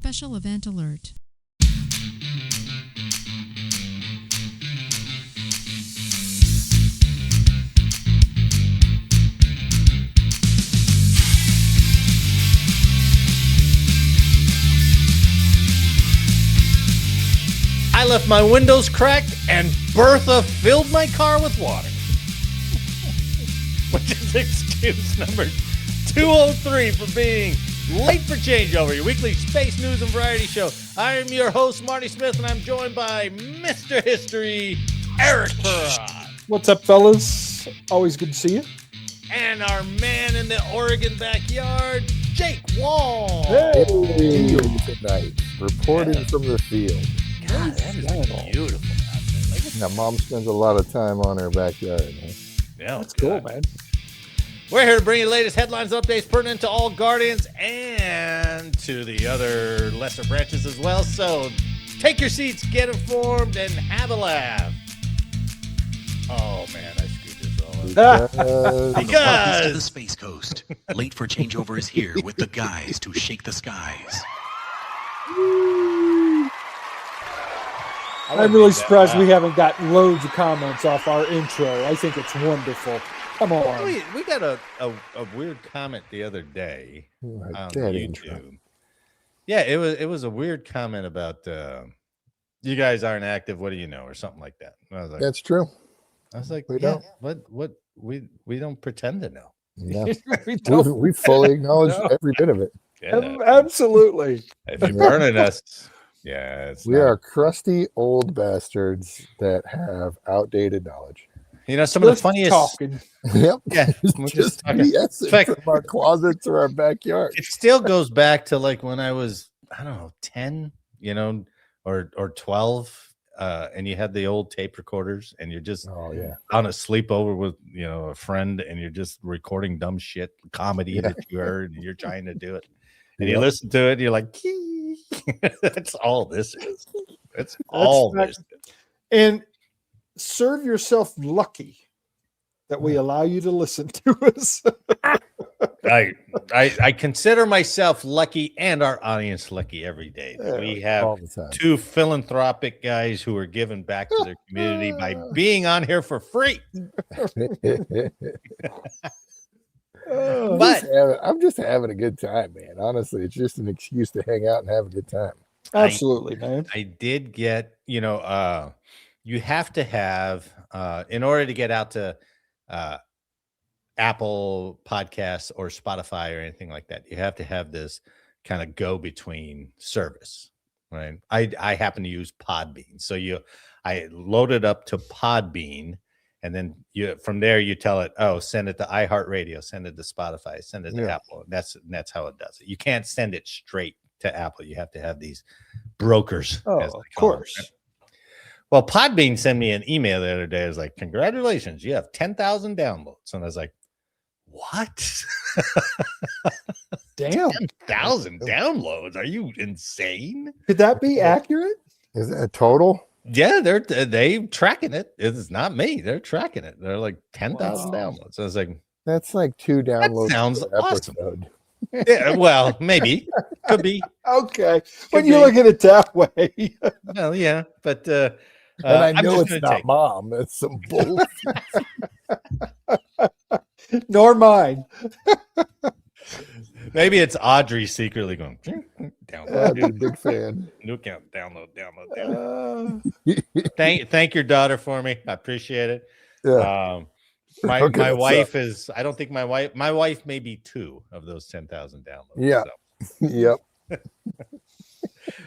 special event alert. I left my windows cracked and Bertha filled my car with water. Which is excuse number 203 for being late for changeover, your weekly space news and variety show. I am your host, Marty Smith, and I'm joined by Mr. History, Eric Perrott. What's up, fellas? Always good to see you. And our man in the Oregon backyard, Jake Wall. Hey, tonight, reporting from the field. God, that is beautiful out there. Now, Mom spends a lot of time on her backyard. Huh? Yeah, that's cool, man. We're here to bring you the latest headlines, updates pertinent to all Guardians and to the other lesser branches as well. So take your seats, get informed, and have a laugh. Oh, man, I screwed this all up. Because to the Space Coast, late for changeover is here with the guys to shake the skies. I'm really surprised we haven't got loads of comments off our intro. I think it's wonderful. Come on. We got a weird comment the other day on YouTube. Intro. Yeah, it was a weird comment about you guys aren't active. What do you know, or something like that. And I was like, that's true. I was like, we don't. What we don't pretend to know. No. we fully acknowledge every bit of it. Yeah. Absolutely. If you're burning us. Yeah, we are crusty old bastards that have outdated knowledge. You know, some of the funniest talking. Yep. Yeah, just BS from our closets or our backyard. It still goes back to like when I was, I don't know, 10, you know, or 12, and you had the old tape recorders, and you're just on a sleepover with, you know, a friend, and you're just recording dumb shit, comedy that you heard, and you're trying to do it, and you listen to it, and you're like, that's all this is. That's all this is. And serve yourself lucky that we allow you to listen to us. I consider myself lucky and our audience lucky every day. We have two philanthropic guys who are giving back to their community by being on here for free. But I'm just having a good time, man. Honestly, it's just an excuse to hang out and have a good time. Absolutely, man. I did get, you know, you have to have, in order to get out to Apple Podcasts or Spotify or anything like that, you have to have this kind of go-between service, right? I happen to use Podbean. So I load it up to Podbean, and then from there you tell it, oh, send it to iHeartRadio, send it to Spotify, send it to Apple. That's how it does it. You can't send it straight to Apple. You have to have these brokers. Oh, of course. Them. Well, Podbean sent me an email the other day. It was like, congratulations, you have 10,000 downloads. And I was like, what? Damn. 10,000 downloads? Are you insane? Could that be accurate? Is that a total? Yeah, they tracking it. It's not me. They're tracking it. They're like 10,000 downloads. I was like, that's like 2 downloads. That sounds per awesome. Episode. Yeah, well, maybe. Could be. Okay. When you look at it that way. Well, yeah, but and I know it's not Mom. That's some bull. Nor mine. Maybe it's Audrey secretly going download. Dude, big fan. New account, download. Thank your daughter for me. I appreciate it. Yeah. My wife is. I don't think my wife may be 2 of those 10,000 downloads. Yeah. So. Yep.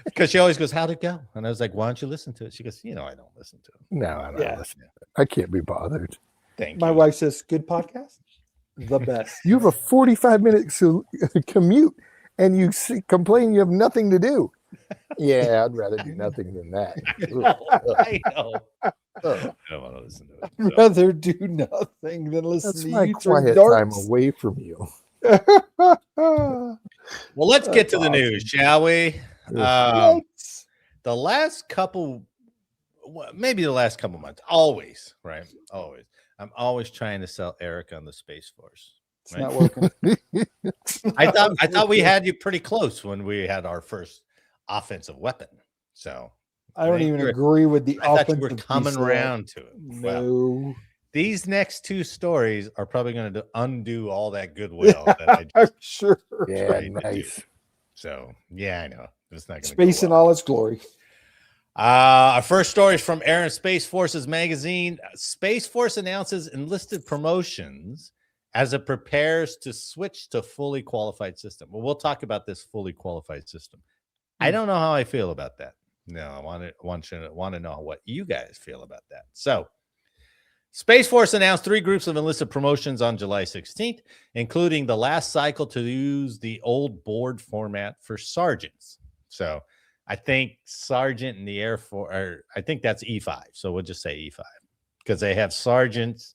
Because she always goes, how'd it go? And I was like, why don't you listen to it? She goes, you know, I don't listen to it. No, I don't listen to it. I can't be bothered. Thank you. My wife says, good podcast. The best. You have a 45-minute commute and you complain you have nothing to do. Yeah, I'd rather do nothing than that. I know. I don't want to listen to it. I'd rather do nothing than listen That's to my you. quiet time away from you. Well, let's get to the news, shall we? The last couple, maybe the last couple months, always, right? Always. I'm always trying to sell Eric on the Space Force. It's not working. I thought we had you pretty close when we had our first offensive weapon. So I don't think even you're- agree with the I thought offensive you were piece coming of that. around to it. Well, No, these next two stories are probably going to undo all that goodwill that I I'm just sure. Yeah, tried to do. nice. So yeah, I know it's not going to Space go in well. all its glory. Our first story is from Air and Space Forces magazine. Space Force announces enlisted promotions as it prepares to switch to fully qualified system. Well, we'll talk about this fully qualified system. I don't know how I feel about that. No, I want to know what you guys feel about that. So, Space Force announced 3 groups of enlisted promotions on July 16th, including the last cycle to use the old board format for sergeants. So, I think sergeant in the Air Force, or I think that's E5. So we'll just say E5 because they have sergeants,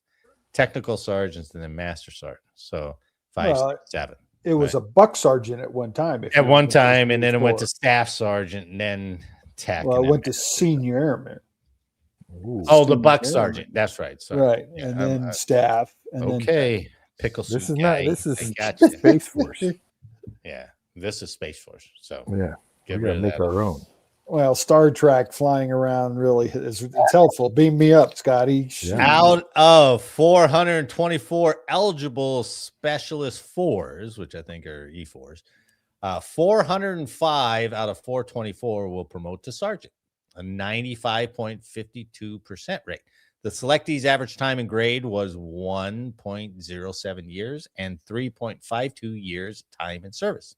technical sergeants, and then master sergeants. So 5, Well, 6, 7. It was a buck sergeant at one time. At one time, and then it went to staff sergeant, and then tech. Well, and it then went to senior airman. Ooh, oh, the senior buck airman. sergeant. That's right. Sorry. Right, Yeah, and then staff, and then okay. Pickle soup this is guy. not. This I is gotcha. Space Force. Yeah, this is Space Force. So Yeah, get we rid gotta of make that. our own. Well, Star Trek flying around really is it's helpful. Beam me up, Scotty. Yeah. Out of 424 eligible specialist 4s, which I think are E4s, 405 out of 424 will promote to sergeant, a 95.52% rate. The selectees' average time in grade was 1.07 years and 3.52 years time in service,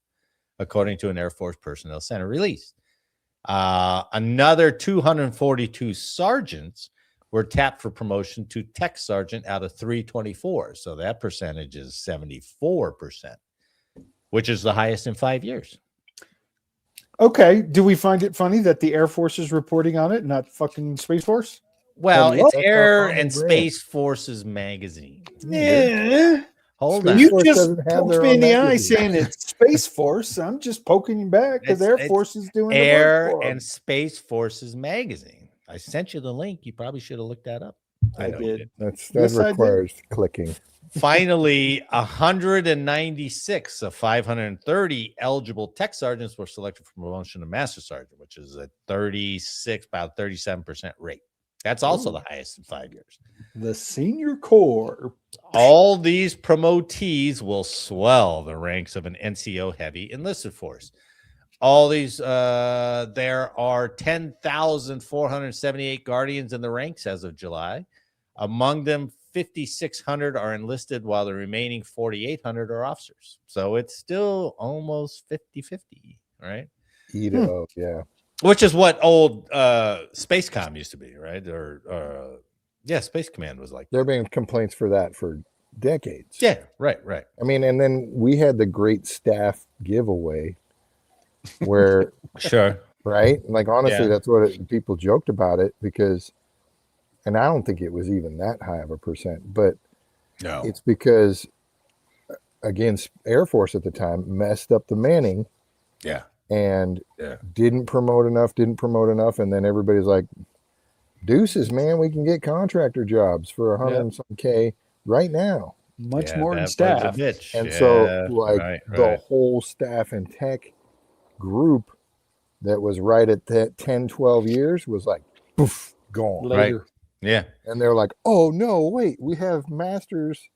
according to an Air Force Personnel Center release. Another 242 sergeants were tapped for promotion to tech sergeant out of 324. So that percentage is 74%, which is the highest in 5 years. Okay. Do we find it funny that the Air Force is reporting on it, not fucking Space Force? Well, Hello? it's That's Air our common and brand. Space Forces magazine. Yeah. Hold Space on. You Force just doesn't have poked their me own in the eye magazine. saying it's Space Force. I'm just poking you back because Air It's Force is doing the Air work for 'em. and Space Forces magazine. I sent you the link. You probably should have looked that up. I know you did. That Yes, I did. requires clicking. Finally, 196 of 530 eligible tech sergeants were selected for promotion to master sergeant, which is a 36, about 37% rate. That's also the highest in 5 years. The Senior Corps. All these promotees will swell the ranks of an NCO heavy enlisted force. All these, there are 10,478 guardians in the ranks as of July. Among them, 5,600 are enlisted, while the remaining 4,800 are officers. So it's still almost 50-50, right? Eat it up, yeah. Which is what old Space Com used to be, right? Or yeah, Space Command was like There have been complaints for that for decades. yeah, right. I mean, and then we had the great staff giveaway where, Sure. right? Like, honestly, Yeah. that's what people joked about it because, and I don't think it was even that high of a percent, but No. it's because, again, Air Force at the time messed up the manning Yeah. and Yeah. didn't promote enough. And then everybody's like, deuces, man, we can get contractor jobs for 100 and some K right now. Much Yeah, more in that was a staff. bitch. And Yeah, so, like, right, the right. whole staff and tech group that was right at that 10, 12 years was like, poof, gone. Later. Yeah. And they're like, oh, no, wait, we have masters.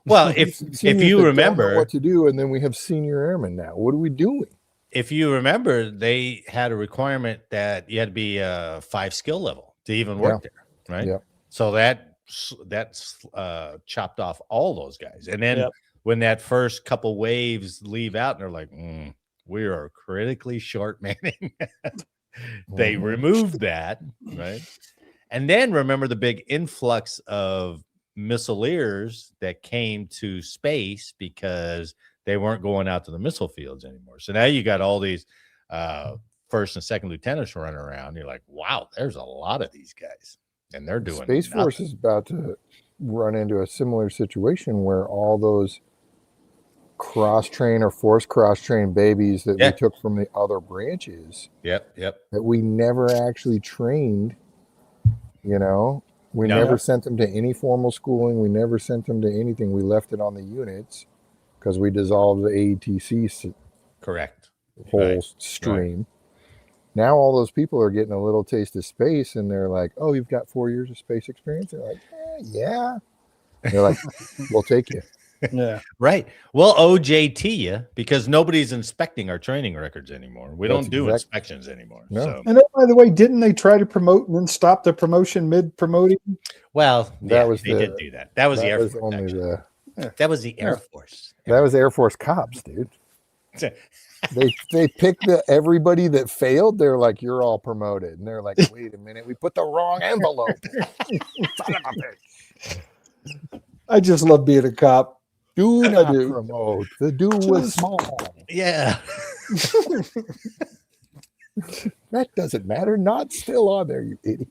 Well, if seniors you that don't know remember, what to do, and then we have senior airmen now. What are we doing? if you remember, they had a requirement that you had to be a 5 skill level to even work there, right? Yeah. So that's chopped off all those guys. And then when that first couple waves leave out, and they're like, we are critically short manning. They removed that, right? And then remember the big influx of missileers that came to space because they weren't going out to the missile fields anymore. So now you got all these first and second lieutenants running around. You're like, wow, there's a lot of these guys, and they're doing Space Force nothing. is about to run into a similar situation where all those cross-train or force cross-train babies that we took from the other branches Yep. that we never actually trained, we never sent them to any formal schooling. We never sent them to anything. We left it on the units because we dissolved the AETC Correct. whole stream. Now all those people are getting a little taste of space, and they're like, "Oh, you've got 4 years of space experience." They're like, "Yeah." They're like, "We'll take you." Yeah. Right. Well, OJT you because nobody's inspecting our training records anymore. We That's don't do exact- inspections anymore. No. So, And oh, by the way, didn't they try to promote and then stop the promotion mid promoting? well, That was they the- did do that. That was the That Air was Force. only Actually. the That was the Air Force. that was Air Force cops, dude. They picked everybody that failed. They're like, "You're all promoted," and they're like, "Wait a minute, we put the wrong envelope." Son of a bitch. I just love being a cop. Do I not do. promote. The do was small. Yeah. That doesn't matter. Not still on there, you idiot.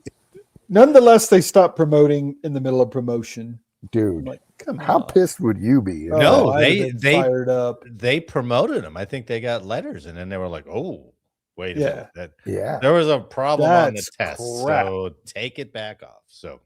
Nonetheless, they stopped promoting in the middle of promotion. I'm Dude, like, come on. how pissed would you be? Oh, No, I'd have been fired up. They promoted them. I think they got letters, and then they were like, "Oh, wait a minute, that Yeah. there was a problem on the That's test, crap. so take it back off." So,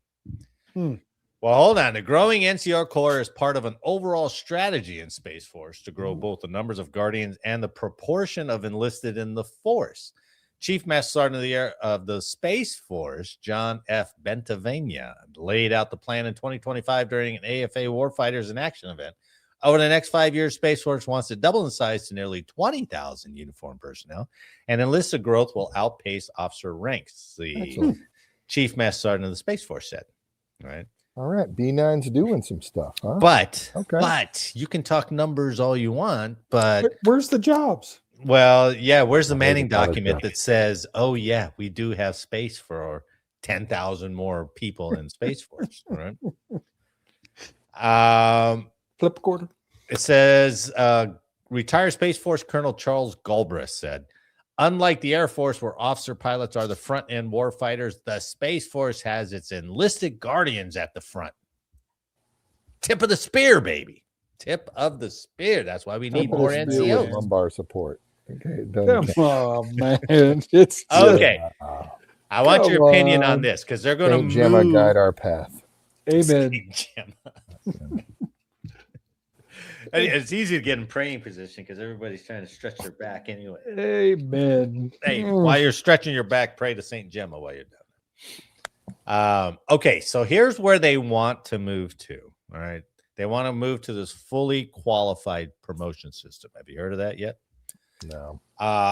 Hmm. well, hold on. The growing NCR Corps is part of an overall strategy in Space Force to grow both the numbers of Guardians and the proportion of enlisted in the force. Chief Master Sergeant of the Space Force, John F. Bentavania, laid out the plan in 2025 during an AFA Warfighters in Action event. Over the next 5 years, Space Force wants to double in size to nearly 20,000 uniformed personnel, and enlisted growth will outpace officer ranks, the Excellent. Chief Master Sergeant of the Space Force said. Right. All right. B9's doing some stuff, huh? But Okay. you can talk numbers all you want, but Where's the jobs? well, yeah, where's the Manning Where's the document college that says, "Oh yeah, we do have space for 10,000 more people in Space Force," right? Flip quarter. It says retired Space Force Colonel Charles Galbraith said, "Unlike the Air Force, where officer pilots are the front end war fighters, the Space Force has its enlisted guardians at the front. Tip of the spear, baby. Tip of the spear. That's why we need Tip of more the spear, NCOs." man. Lumbar support. Okay. it doesn't Come count. on, man. It's just, Okay, I want Come your opinion on on. this because they're going Saint to Gemma move. guide our path. amen. Saint Gemma. It's easy to get in praying position because everybody's trying to stretch their back anyway. Amen. Hey, while you're stretching your back, pray to Saint Gemma while you're done. Okay, so here's where they want to move to. All right, they want to move to this fully qualified promotion system. Have you heard of that yet? No.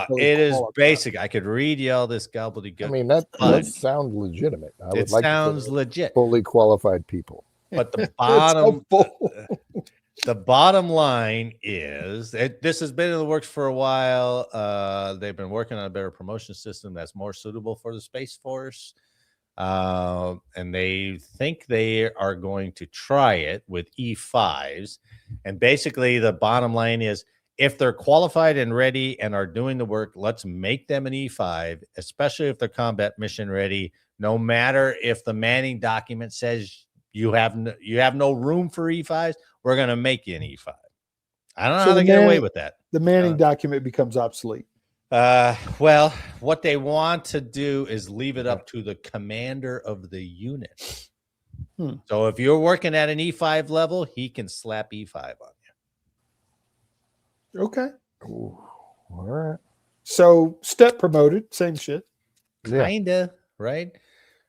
Fully It is qualified. basic. I could read you all this gobbledygook. I mean, that sounds legitimate. I would It like sounds to see legit, fully qualified people. but the That's bottom helpful. the bottom line is this has been in the works for a while. They've been working on a better promotion system that's more suitable for the Space Force. And they think they are going to try it with E5s. And basically, the bottom line is if they're qualified and ready and are doing the work, let's make them an E5, especially if they're combat mission ready. No matter if the Manning document says you have no room for E5s, we're going to make you an E5. I don't know how they get away with that. The Manning document becomes obsolete. Well, what they want to do is leave it up to the commander of the unit. So if you're working at an E5 level, he can slap E5 on you. Okay. Ooh, all right. So step promoted, same shit. Yeah. Kinda, right?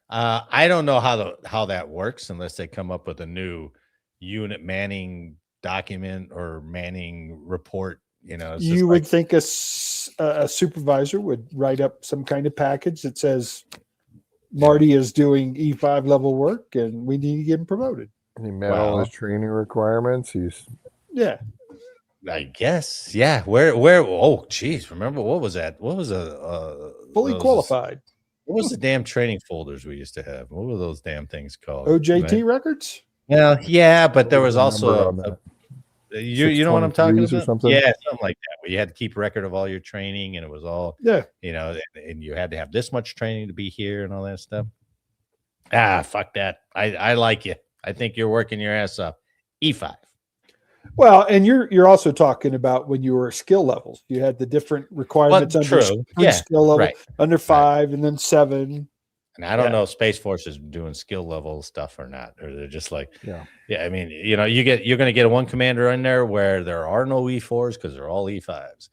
I don't know how that works unless they come up with a new unit Manning document or Manning report. You know, You would think a supervisor would write up some kind of package that says Marty is doing E5 level work and we need to get him promoted. He met all his training requirements. He's I guess, yeah. Where? Oh, geez. Remember what was that? What was fully qualified. What was the damn training folders we used to have? What were those damn things called? OJT records? Well, yeah, but there was the also number on that? you know what I'm talking 623s or about? something? Yeah, something like that. Where you had to keep record of all your training, and it was all you know, and you had to have this much training to be here and all that stuff. Fuck that. I like you. I think you're working your ass off. E5. Well, and you're also talking about when you were skill levels. You had the different requirements under skill level, under 5 and then 7. And I don't know if Space Force is doing skill level stuff or not, or they're just like, I mean, you know, you're going to get one commander in there where there are no E4s because they're all E5s,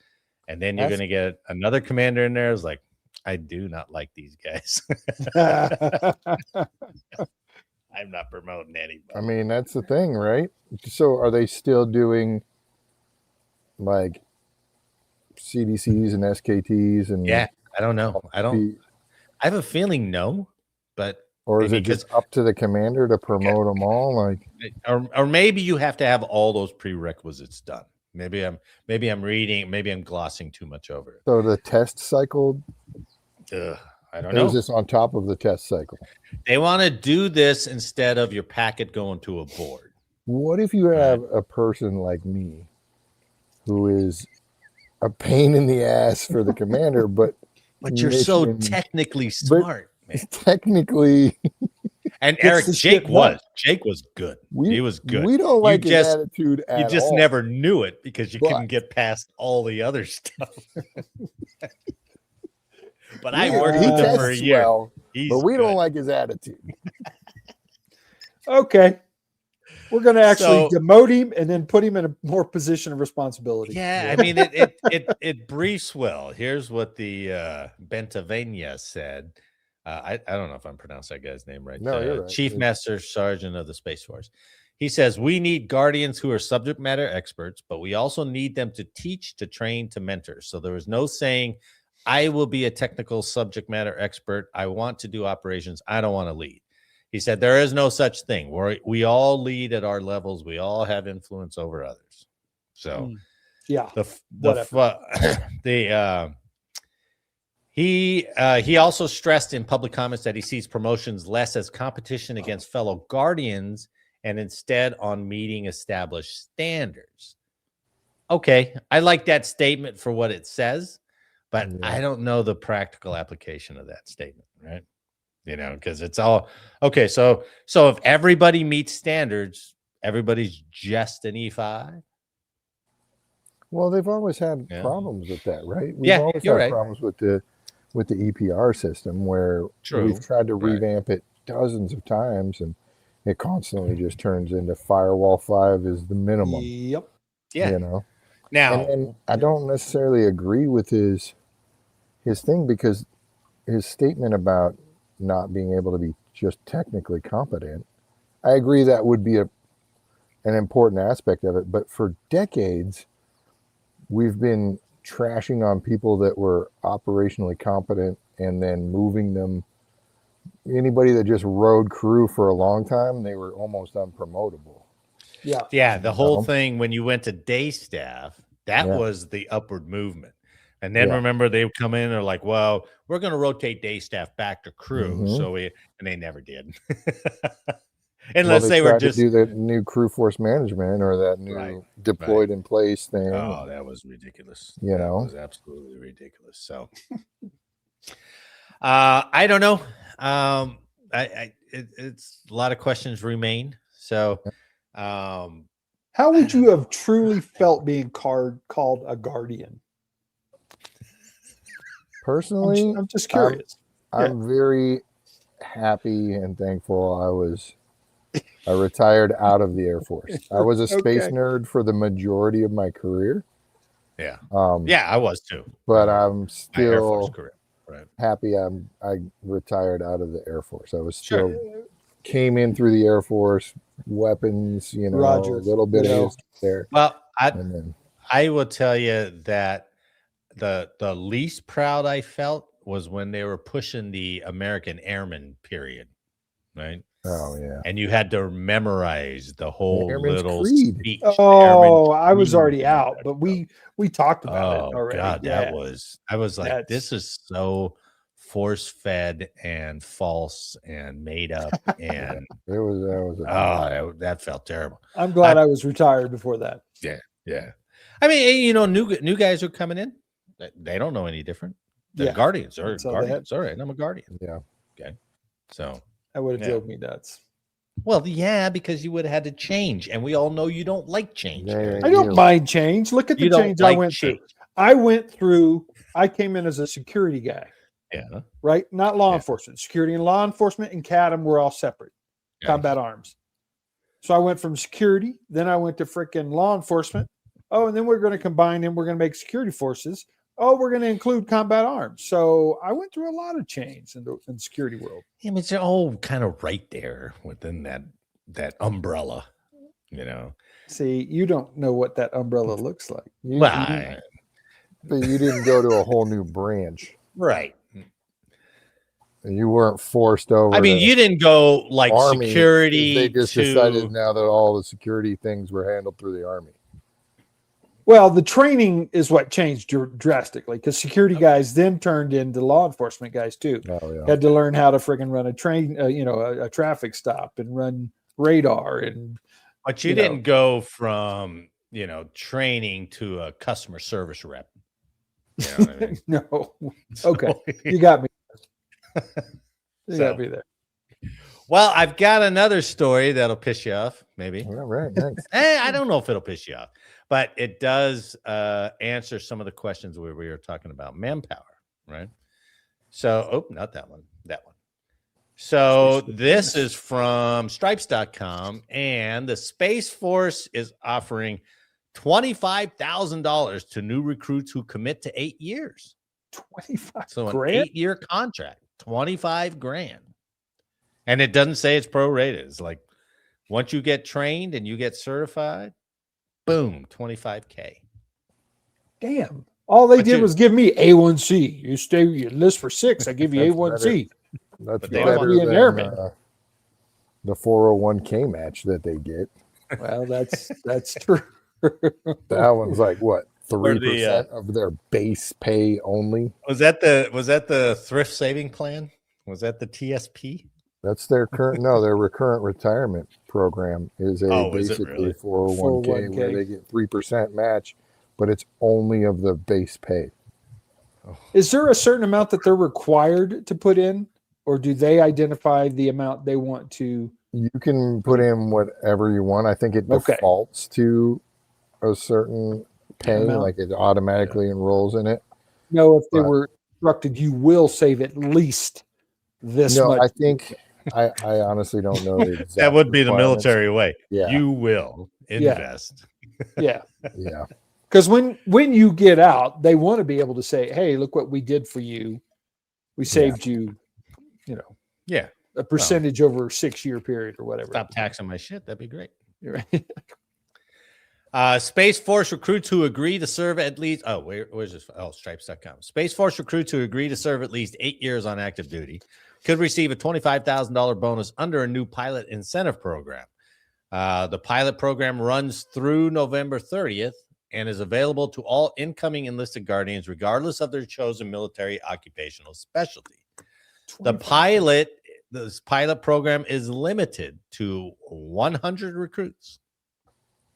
and then you're going to get another commander in there is like, I do not like these guys. I'm not promoting anybody. I mean, that's the thing, right? So are they still doing like CDCs and SKTs and Yeah, I don't know. I have a feeling no, but or is maybe it just up to the commander to promote them all? Like, or maybe you have to have all those prerequisites done. Maybe I'm reading, maybe I'm glossing too much over it. so the test cycle, I don't or know. is this on top of the test cycle? They want to do this instead of your packet going to a board. What if you have a person like me who is a pain in the ass for the commander, but you're so technically smart, man. Technically, and Eric, Jake was good. He was good. We don't like his attitude at all. You just never knew it because you couldn't get past all the other stuff. But I worked with him for a year. Well, but we don't like his attitude. Okay. We're going to actually demote him and then put him in a more position of responsibility. Yeah, I mean, it briefs well. Here's what the Bentavenia said. I don't know if I'm pronouncing that guy's name right. No, you're right. Chief Master Sergeant of the Space Force. He says, we need guardians who are subject matter experts, but we also need them to teach, to train, to mentor. So there was no saying, I will be a technical subject matter expert. I want to do operations. I don't want to lead. He said, there is no such thing. We all lead at our levels. We all have influence over others. So, yeah, he also stressed in public comments that he sees promotions less as competition against fellow guardians and instead on meeting established standards. Okay, I like that statement for what it says, but I don't know the practical application of that statement, right? You know, because it's all okay. So if everybody meets standards, everybody's just an E5. Well, they've always had problems with that, right? We've always had problems with the EPR system where we've tried to revamp it dozens of times, and it constantly just turns into Firewall 5 is the minimum. Yep. Yeah. You know. Now, and I don't necessarily agree with his thing, because his statement about not being able to be just technically competent, I agree that would be an important aspect of it. But for decades, we've been trashing on people that were operationally competent and then moving them. Anybody that just rode crew for a long time, they were almost unpromotable. Yeah. The whole thing when you went to day staff, that was the upward movement. And then remember, they would come in and are like, well, we're going to rotate day staff back to crew. So and they never did. Unless they were just to do that new crew force management or that new deployed in place thing. Oh, that was ridiculous. You know, it was absolutely ridiculous. So I don't know. It's a lot of questions remain. So how would you have truly felt being called a guardian? Personally, I'm just curious. I'm very happy and thankful I retired out of the Air Force. I was a space nerd for the majority of my career. Yeah. I was too. But I'm Air Force still career. Right. Happy I retired out of the Air Force. I was still came in through the Air Force, weapons, you know, a little bit of there. Well, I will tell you that the least proud I felt was when they were pushing the American Airman period, right? Oh yeah, and you had to memorize the whole little speech. Oh, I was already out, but we talked about it already. God, I was like, this is so force fed and false and made up, and that felt terrible. I'm glad I was retired before that. Yeah. I mean, you know, new guys are coming in. They don't know any different. The Guardians are Guardians. All right, I'm a Guardian. Yeah. Okay. So that would have drove me nuts. Well, yeah, because you would have had to change, and we all know you don't like change. I don't mind change. Look at the change I went through. I came in as a security guy. Yeah. Right? Not law enforcement. Security and law enforcement and CADM were all separate. Combat arms. So I went from security, then I went to freaking law enforcement. Oh, and then we're going to combine them. We're going to make security forces. oh, we're going to include combat arms. So I went through a lot of change in the security world. I mean, it's all kind of right there within that umbrella, you know. See, you don't know what that umbrella looks like. But you didn't go to a whole new branch. Right. And you weren't forced over. I mean, you didn't go like Army. security. They just decided now that all the security things were handled through the Army. Well, the training is what changed drastically because security guys then turned into law enforcement guys too. Oh, yeah. Had to learn how to freaking run a train, a traffic stop and run radar. And but you didn't go from training to a customer service rep. You know what I mean? No. Okay, you got me. You got me there. Well, I've got another story that'll piss you off, maybe. All right, thanks. I don't know if it'll piss you off, but it does answer some of the questions we were talking about manpower, right? So, not that one, that one. So this is from stripes.com, and the Space Force is offering $25,000 to new recruits who commit to 8 years. 25 So an grand? 8-year contract, 25 grand. And it doesn't say it's prorated. It's like once you get trained and you get certified, boom, 25K. Damn. All they did was give me A1C. You enlist for 6, I give you A1C. That's they better want to be an than airman. the 401k match that they get. Well, that's true. That one's like what, 3% of their base pay only? Was that the thrift saving plan? Was that the TSP? That's their their recurrent retirement program is basically really? 401k where they get 3% match, but it's only of the base pay. Is there a certain amount that they're required to put in, or do they identify the amount they want to? You can put in whatever you want. I think it defaults to a certain pay, like it automatically enrolls in it. No, if they were instructed, you will save at least this much. I think I honestly don't know the exact that would be the requirements. military way. Yeah. You will invest. Yeah. Yeah. Because when you get out, they want to be able to say, "Hey, look what we did for you. We saved you, Yeah. a percentage over a 6-year period or whatever." Stop taxing my shit. That'd be great. You're right. Space Force recruits who agree to serve at least where's this? Stripes.com. Space Force recruits who agree to serve at least 8 years on active duty could receive a $25,000 bonus under a new pilot incentive program. The pilot program runs through November 30th and is available to all incoming enlisted Guardians, regardless of their chosen military occupational specialty. This pilot program is limited to 100 recruits.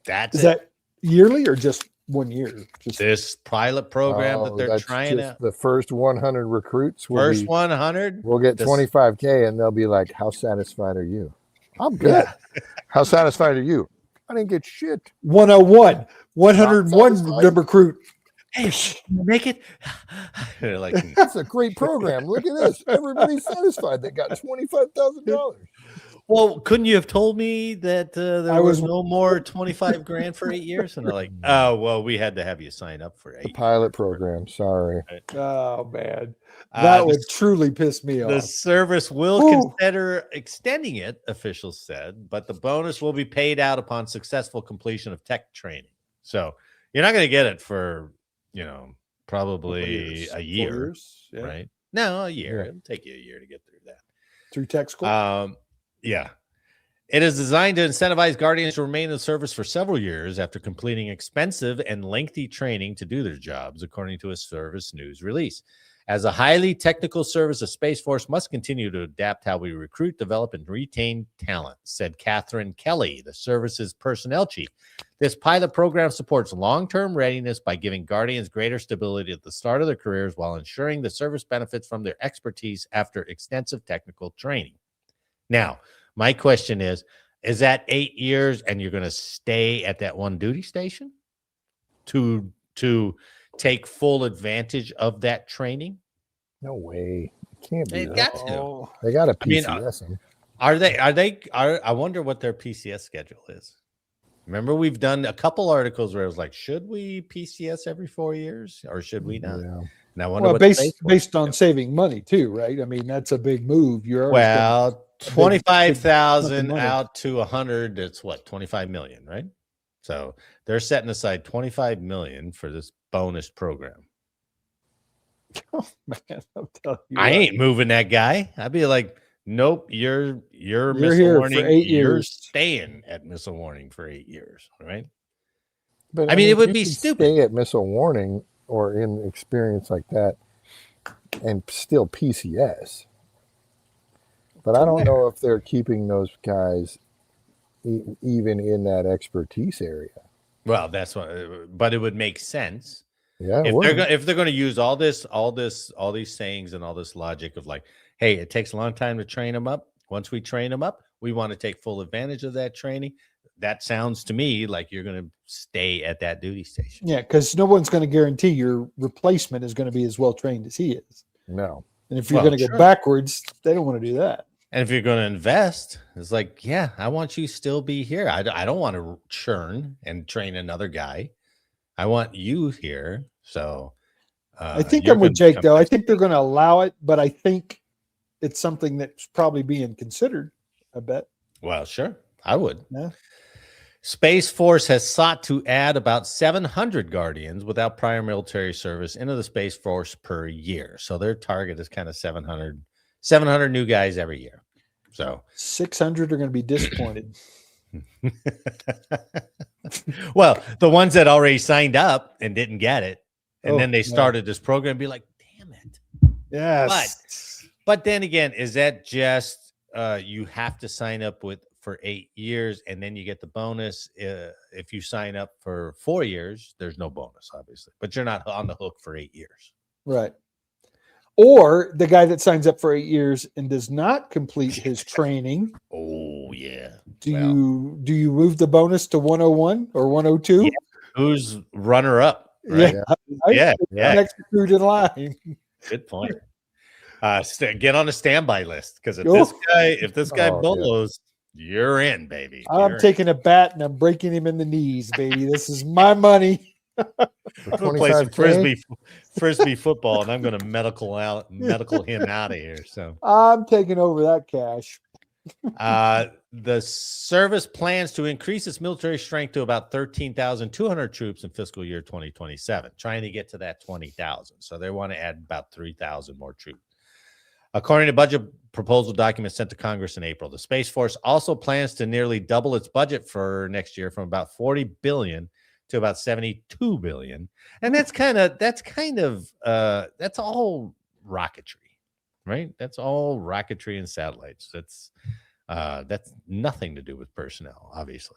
Is that yearly or just 1 year? Just this pilot program that they're trying out. The first 100 recruits. 100. We'll get 25K, and they'll be like, "How satisfied are you?" I'm good. How satisfied are you? I didn't get shit. 101, 101 recruit. Hey, make it. They're like, that's a great program. Look at this. Everybody's satisfied. They got $25,000. Well, couldn't you have told me that there was no more 25 grand for 8 years? And they're like, "Oh, well, we had to have you sign up for 8 the pilot program. Sorry." Oh man, that would truly piss me off. The service will consider extending it, officials said, but the bonus will be paid out upon successful completion of tech training. So you're not going to get it for probably a year, right? No, a year. It'll take you a year to get through that. Through tech school. Yeah. It is designed to incentivize Guardians to remain in the service for several years after completing expensive and lengthy training to do their jobs, according to a service news release. As a highly technical service, the Space Force must continue to adapt how we recruit, develop, and retain talent, said Catherine Kelly, the service's personnel chief. This pilot program supports long-term readiness by giving Guardians greater stability at the start of their careers while ensuring the service benefits from their expertise after extensive technical training. Now, my question is that 8 years and you're going to stay at that one duty station to take full advantage of that training? No way. It can't be. They got to. They got a PCS. I wonder what their PCS schedule is. Remember, we've done a couple articles where it was like, should we PCS every 4 years or should we not? Yeah. And I wonder Well, what based on saving money too, right? I mean, that's a big move. You're already well, spending a big chunk of 25,000 money. out to 100. It's what, 25 million, right? So they're setting aside 25 million for this bonus program. Oh man, I'll tell you I what. ain't moving that guy. I'd be like, nope, you're missile here for warning. 8 You're years. staying at missile warning for 8 years. All right. But I mean, it would you be can stupid. Stay at missile warning or in experience like that, and still PCS. But I don't know if they're keeping those guys even in that expertise area. Well, that's what, but it would make sense. Yeah, If they're going to use all these sayings and all this logic of like, hey, it takes a long time to train them up. Once we train them up, we want to take full advantage of that training. That sounds to me like you're going to stay at that duty station. Yeah, because no one's going to guarantee your replacement is going to be as well trained as he is. no. And if you're going to go backwards, they don't want to do that. And if you're going to invest, it's like, yeah, I want you to still be here. I don't want to churn and train another guy. I want you here. So I think I'm with Jake, though. I think they're going to allow it, but I think it's something that's probably being considered, I bet. Well, sure. I would. Yeah. Space Force has sought to add about 700 Guardians without prior military service into the Space Force per year. So their target is kind of 700 new guys every year. So 600 are going to be disappointed. Well, the ones that already signed up and didn't get it, and then they started this program, be like, damn it. Yes. But then again, is that just you have to sign up for 8 years and then you get the bonus? If you sign up for 4 years, there's no bonus, obviously, but you're not on the hook for 8 years. Right. Or the guy that signs up for 8 years and does not complete his training. Oh yeah. Do you move the bonus to 101 or 102? Yeah. Who's runner up? Right? Yeah. Yeah. Next recruit in line. Good point. Get on a standby list because if this guy bolos, you're in, baby. I'm taking a bat and I'm breaking him in the knees, baby. This is my money. I'm gonna play some frisbee football, and I'm going to medical him out of here. So I'm taking over that cash. The service plans to increase its military strength to about 13,200 troops in fiscal year 2027, trying to get to that 20,000. So they want to add about 3,000 more troops. According to budget proposal documents sent to Congress in April, the Space Force also plans to nearly double its budget for next year from about $40 billion to about $72 billion. And that's all rocketry, right? That's all rocketry and satellites. That's nothing to do with personnel, obviously.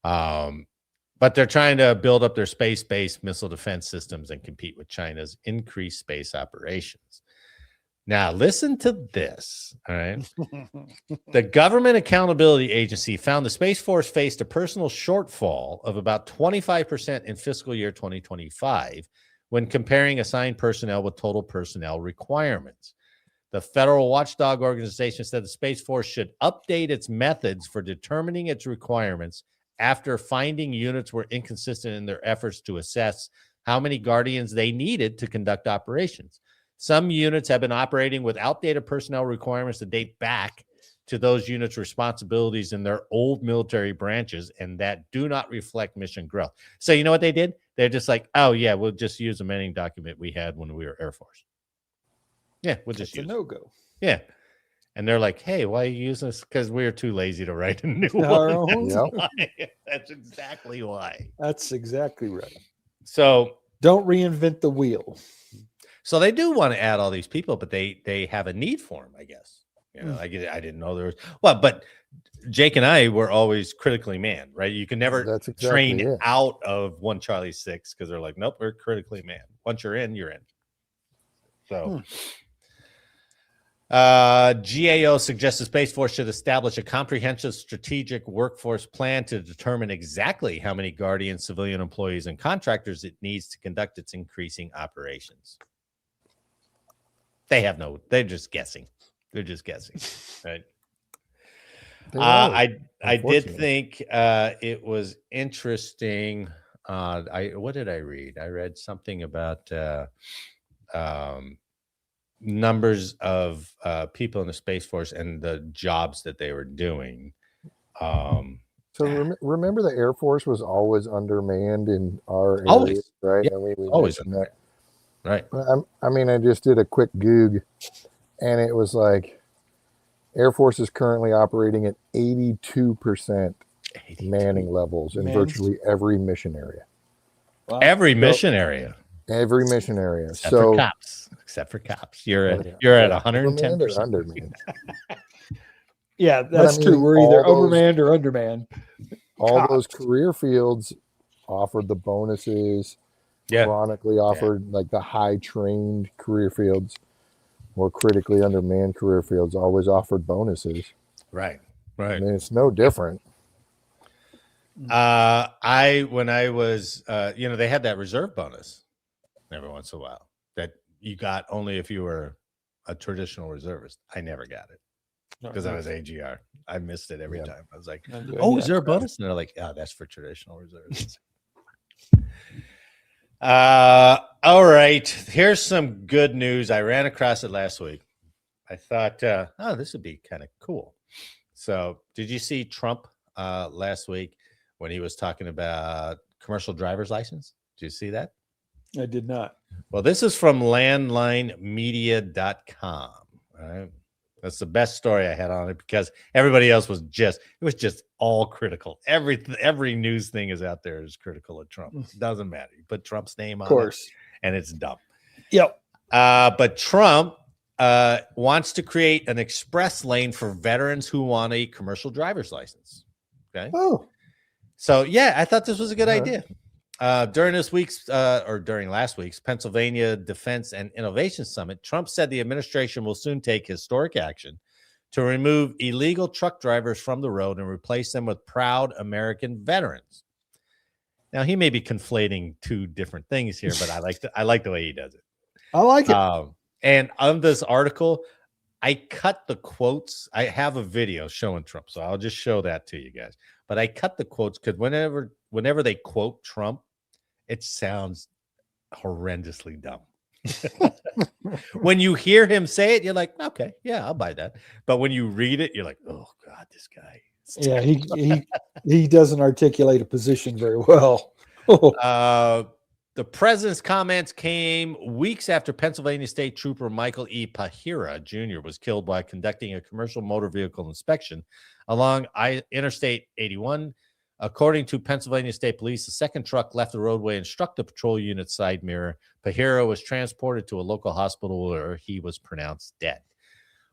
But they're trying to build up their space-based missile defense systems and compete with China's increased space operations. Now, listen to this, all right? The Government Accountability Agency found the Space Force faced a personal shortfall of about 25% in fiscal year 2025 when comparing assigned personnel with total personnel requirements. The federal watchdog organization said the Space Force should update its methods for determining its requirements after finding units were inconsistent in their efforts to assess how many Guardians they needed to conduct operations. Some units have been operating with outdated personnel requirements that date back to those units' responsibilities in their old military branches and that do not reflect mission growth. So you know what they did? They're just like, oh, yeah, we'll just use the amending document we had when we were Air Force. Yeah, we'll just use a no-go. Yeah. And they're like, hey, why are you using this? Because we're too lazy to write a new one. That's exactly why. That's exactly right. So don't reinvent the wheel. So they do want to add all these people, but they have a need for them, I guess. You know, I didn't know there was. Well, but Jake and I were always critically manned, right? You can never train out of 1 Charlie 6 because they're like, nope, we're critically manned. Once you're in, you're in. So GAO suggests the Space Force should establish a comprehensive strategic workforce plan to determine exactly how many Guardian civilian employees and contractors it needs to conduct its increasing operations. They're just guessing. Right. They are, I did unfortunately. think it was interesting. What did I read? I read something about um, numbers of people in the Space Force and the jobs that they were doing. So remember, the Air Force was always undermanned in our area, Always, right? yeah, I mean, we always mentioned that. right. I mean, I just did a quick Goog, and it was like Air Force is currently operating at 82% 82. manning levels in Man. virtually every mission area. Wow. Every mission area, Every mission area. except for cops. Except for cops, you're at 110%. Overmanned or undermanned. Yeah, But that's true. We're either overmanned or undermanned. All those Cops. career fields offered the bonuses, Yeah, chronically offered like the high trained career fields or critically undermanned career fields always offered bonuses. right. I mean, it's no different. When I was, they had that reserve bonus every once in a while that you got only if you were a traditional reservist. I never got it because I was AGR. I missed it every time. I was like, "Oh, is there a bonus?" And they're like, "Oh, that's for traditional reservists." All right. Here's some good news. I ran across it last week. I thought, this would be kind of cool. So, did you see Trump last week when he was talking about commercial driver's license? Did you see that? I did not. Well, this is from landlinemedia.com. All right. That's the best story I had on it because everybody else was just all critical. Every news thing is out there is critical of Trump. It doesn't matter. You put Trump's name on it and it's dumb. Yep. But Trump wants to create an express lane for veterans who want a commercial driver's license. Okay. Oh. So yeah, I thought this was a good idea. During last week's Pennsylvania Defense and Innovation Summit, Trump said the administration will soon take historic action to remove illegal truck drivers from the road and replace them with proud American veterans. Now, he may be conflating two different things here, but I like the way he does it. I like it. And on this article, I cut the quotes. I have a video showing Trump, so I'll just show that to you guys. But I cut the quotes because whenever they quote Trump, it sounds horrendously dumb. When you hear him say it, you're like, okay, yeah, I'll buy that. But when you read it, you're like, oh God, this guy. Yeah, he doesn't articulate a position very well. The president's comments came weeks after Pennsylvania State Trooper Michael E. Pahira Jr. was killed while conducting a commercial motor vehicle inspection along Interstate 81. According to Pennsylvania State Police, the second truck left the roadway and struck the patrol unit's side mirror. Pahira was transported to a local hospital where he was pronounced dead.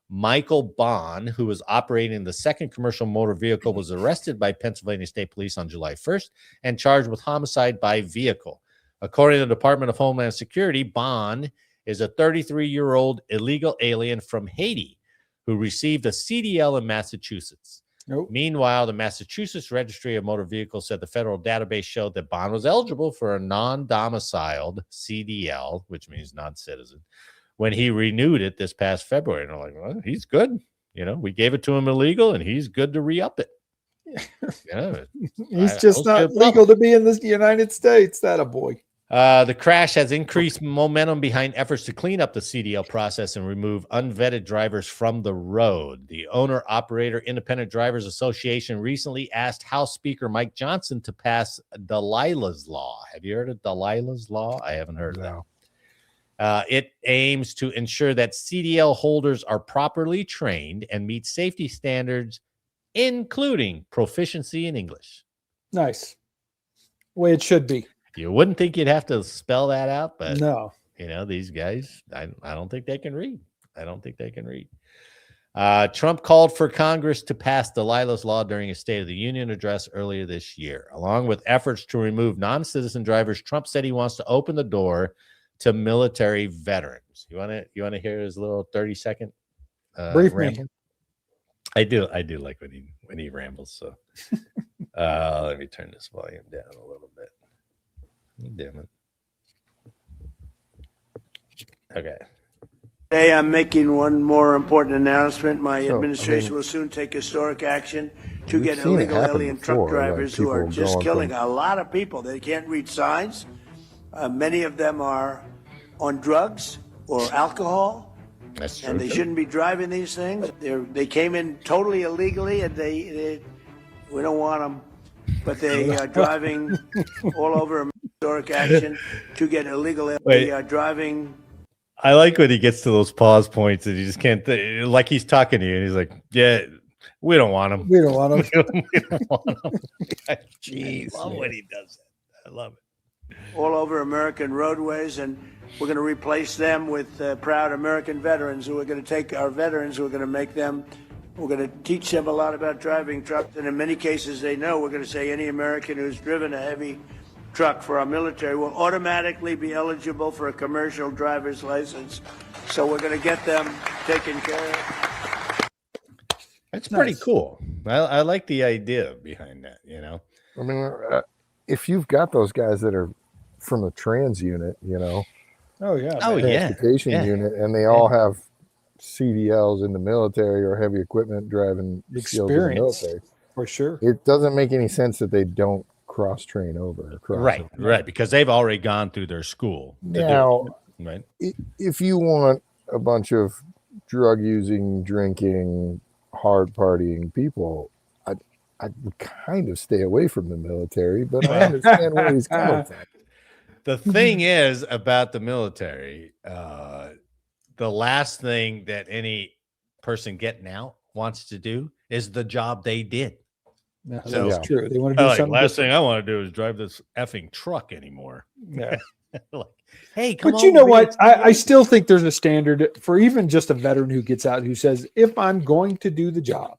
Michael Bond, who was operating the second commercial motor vehicle, was arrested by Pennsylvania State Police on July 1st and charged with homicide by vehicle. According to the Department of Homeland Security, Bond is a 33-year-old illegal alien from Haiti who received a CDL in Massachusetts. Nope. Meanwhile, the Massachusetts Registry of Motor Vehicles said the federal database showed that Bond was eligible for a non-domiciled CDL, which means non-citizen, when he renewed it this past February. And I'm like, well, he's good. We gave it to him illegal, and he's good to re-up it. He's just not legal to be in the United States. That a boy. The crash has increased momentum behind efforts to clean up the CDL process and remove unvetted drivers from the road. The Owner-Operator Independent Drivers Association recently asked House Speaker Mike Johnson to pass Delilah's Law. Have you heard of Delilah's Law? I haven't heard of that. It aims to ensure that CDL holders are properly trained and meet safety standards, including proficiency in English. Nice. Way it should be. You wouldn't think you'd have to spell that out, but no. These guys, I don't think they can read. Trump called for Congress to pass Delilah's Law during his State of the Union address earlier this year. Along with efforts to remove non-citizen drivers, Trump said he wants to open the door to military veterans. You want to hear his little 30-second brief ramble? me. I do like when he rambles. So let me turn this volume down a little bit. Damn it. Okay. Today, I'm making one more important announcement. My So, administration will soon take historic action to we've get seen it illegal happen alien before, truck like drivers who are people just going killing from- a lot of people. They can't read signs. Many of them are on drugs or alcohol, That's true. and they shouldn't be driving these things. They came in totally illegally, and we don't want them, but they are driving all over historic action to get illegal Wait. driving. I like when he gets to those pause points and you just can't like he's talking to you and he's like, yeah, we don't want him. We don't want them. We don't want him. Jeez, I love man. when he does that. I love it. All over American roadways, and we're going to replace them with proud American veterans who are going to take our veterans, who are going to make them, we're going to teach them a lot about driving trucks, and in many cases they know. We're going to say any American who's driven a heavy truck for our military will automatically be eligible for a commercial driver's license. So we're going to get them taken care of. That's pretty Nice. cool. I like the idea behind that, you know. I mean, if you've got those guys that are from the trans unit, you know, Oh yeah. Oh, man. yeah. transportation yeah. unit, and they all have CDLs in the military or heavy equipment driving skills in the Experience. military. For sure. It doesn't make any sense that they don't cross train over. or cross Right, over. right. Because they've already gone through their school. to do it, Now, right. if you want a bunch of drug using, drinking, hard partying people, I would kind of stay away from the military, but I understand where he's coming from. The thing is about the military, the last thing that any person getting out wants to do is the job they did. No, that's So- true. They want to do Like, something. last different. thing I want to do is drive this effing truck anymore. Yeah. Like, hey, come But on. you know be what? a I still think there's a standard for even just a veteran who gets out who says, if I'm going to do the job,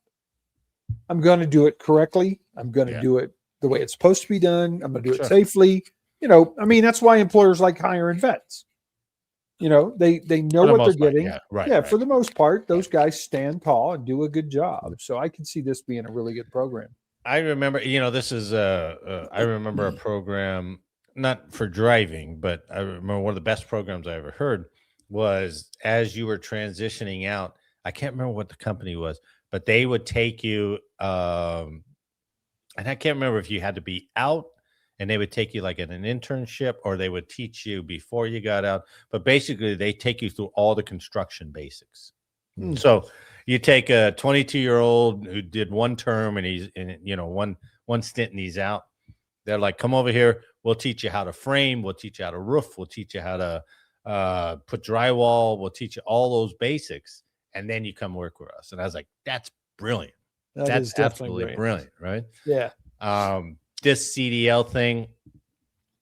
I'm going to do it correctly. I'm going to Yeah. do it the way it's supposed to be done. I'm going to do Sure. it safely. You know, I mean, that's why employers like hiring vets. You know, they know for the what they're most part, getting. Yeah, right. Yeah, right. for the most part, those guys stand tall and do a good job. So I can see this being a really good program. I remember, this is I remember a program, not for driving, but I remember one of the best programs I ever heard was as you were transitioning out. I can't remember what the company was, but they would take you, and I can't remember if you had to be out and they would take you like in an internship or they would teach you before you got out. But basically, they take you through all the construction basics. Hmm. So you take a 22-year-old who did one term and he's in, one stint and he's out. They're like, come over here. We'll teach you how to frame. We'll teach you how to roof. We'll teach you how to put drywall. We'll teach you all those basics. And then you come work with us. And I was like, that's brilliant. That That's is definitely absolutely brilliant, right? Yeah. This CDL thing,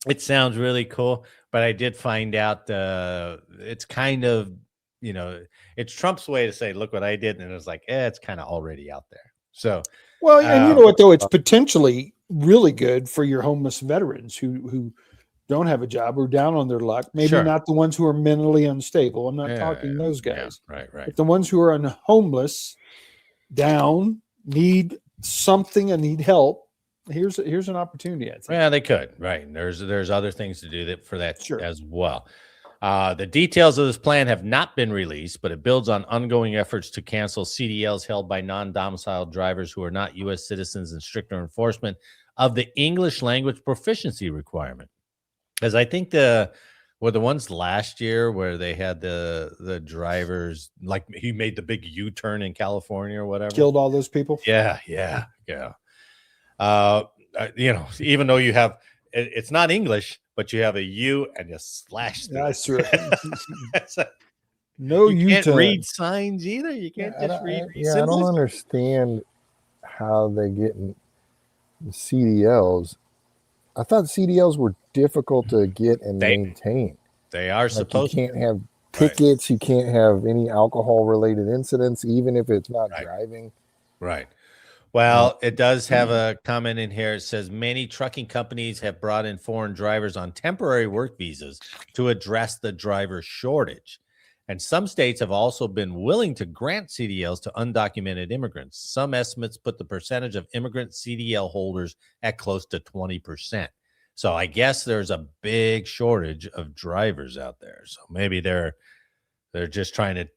it sounds really cool, but I did find out it's kind of, it's Trump's way to say, look what I did. And it was like, it's kind of already out there. So, Well, and you know what, though? It's potentially really good for your homeless veterans who don't have a job or down on their luck. Maybe Sure. not the ones who are mentally unstable. I'm not Yeah, talking those yeah, guys. right. But the ones who are homeless, down, need something and need help. Here's an opportunity. I think. Yeah, they could. Right. And there's other things to do for that Sure. as well. The details of this plan have not been released, but it builds on ongoing efforts to cancel CDLs held by non-domiciled drivers who are not U.S. citizens and stricter enforcement of the English language proficiency requirement. Because I think the ones last year where they had the drivers, like he made the big U-turn in California or whatever. Killed all those people. Yeah. Even though you have, it's not English, but you have a U and you slash through. That's right. It's like, No, you can't U-turn. read signs either. You can't just read I symbols. don't understand how they get in CDLs. I thought CDLs were difficult to get and maintain. They are Like supposed you can't have tickets, you can't have any alcohol related incidents, even if it's not driving. Right. Well, it does have a comment in here. It says many trucking companies have brought in foreign drivers on temporary work visas to address the driver shortage. And some states have also been willing to grant CDLs to undocumented immigrants. Some estimates put the percentage of immigrant CDL holders at close to 20%. So I guess there's a big shortage of drivers out there. So maybe they're They're just trying to,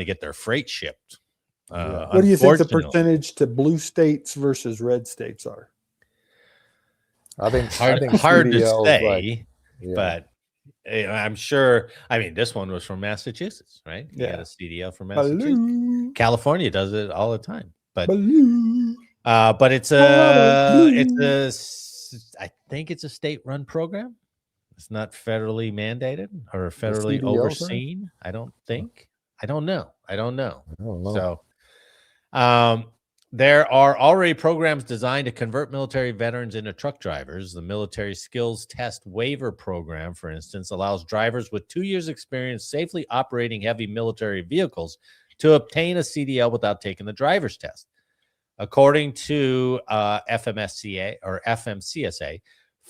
get their freight shipped. What do you think the Unfortunately, percentage to blue states versus red states are? I think hard to CDL is say, but I'm sure. I mean, this one was from Massachusetts, right? You got a CDL from Massachusetts. Baloo, California does it all the time, but baloo. it's I think it's a state-run program. It's not federally mandated or federally CDL overseen. I don't think. I don't know. So, there are already programs designed to convert military veterans into truck drivers. The Military Skills Test Waiver Program, for instance, allows drivers with 2 years' experience safely operating heavy military vehicles to obtain a CDL without taking the driver's test. According to FMCSA,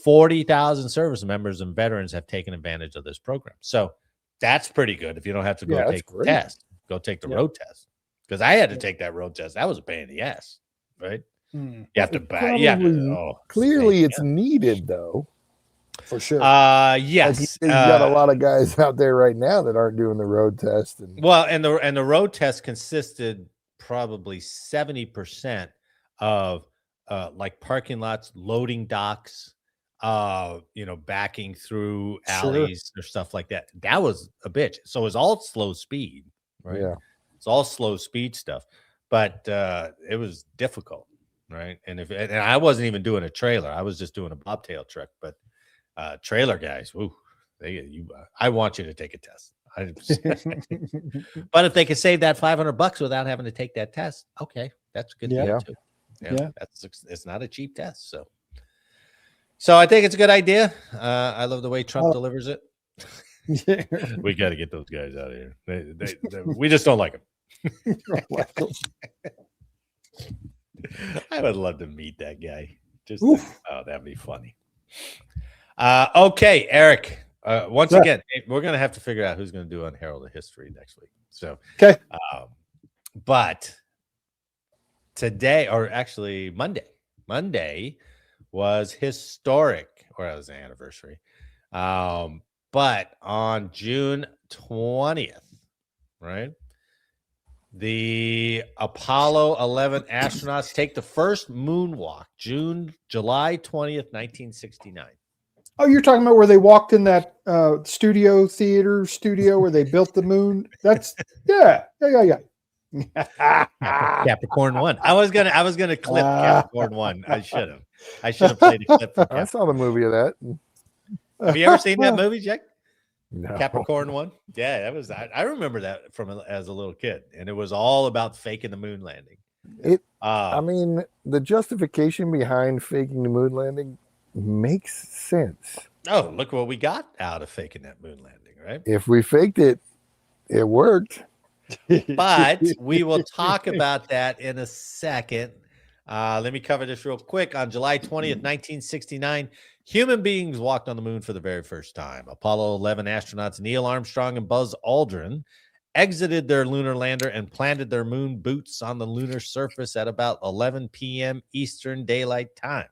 40,000 service members and veterans have taken advantage of this program. So that's pretty good if you don't have to go take the test. Go take the road test. Because I had to take that road test. That was a pain in the ass, right? You have to buy. Clearly, it's needed though, for sure. Yes, you got a lot of guys out there right now that aren't doing the road test. And the road test consisted probably 70% of like parking lots, loading docks, backing through alleys or stuff like that. That was a bitch. So it's all slow speed, right? Yeah. It's all slow speed stuff, but it was difficult, right? And I wasn't even doing a trailer; I was just doing a bobtail truck. But trailer guys, woo, I want you to take a test. But if they could save that $500 without having to take that test, okay, that's a good deal too. Yeah, it's not a cheap test, so I think it's a good idea. I love the way Trump delivers it. We got to get those guys out of here. We just don't like them. I would love to meet that guy. That'd be funny. Okay, Eric. Once again, we're gonna have to figure out who's gonna do Unheralded History next week. So okay. But today, or actually Monday was historic, or it was an anniversary. But on June 20th, right? The Apollo 11 astronauts take the first moonwalk, July 20th, 1969. Oh, you're talking about where they walked in that studio where they built the moon? That's yeah. Capricorn 1. I was gonna clip Capricorn 1. I should have played a clip from I saw the movie of that. Have you ever seen that movie, Jack? No. Capricorn 1? Yeah, that was. I remember that as a little kid, and it was all about faking the moon landing. I mean, the justification behind faking the moon landing makes sense. Oh, look what we got out of faking that moon landing, right? If we faked it, it worked. But we will talk about that in a second. Let me cover this real quick. On July 20th, 1969, human beings walked on the moon for the very first time. Apollo 11 astronauts Neil Armstrong and Buzz Aldrin exited their lunar lander and planted their moon boots on the lunar surface at about 11 p.m. Eastern Daylight Time.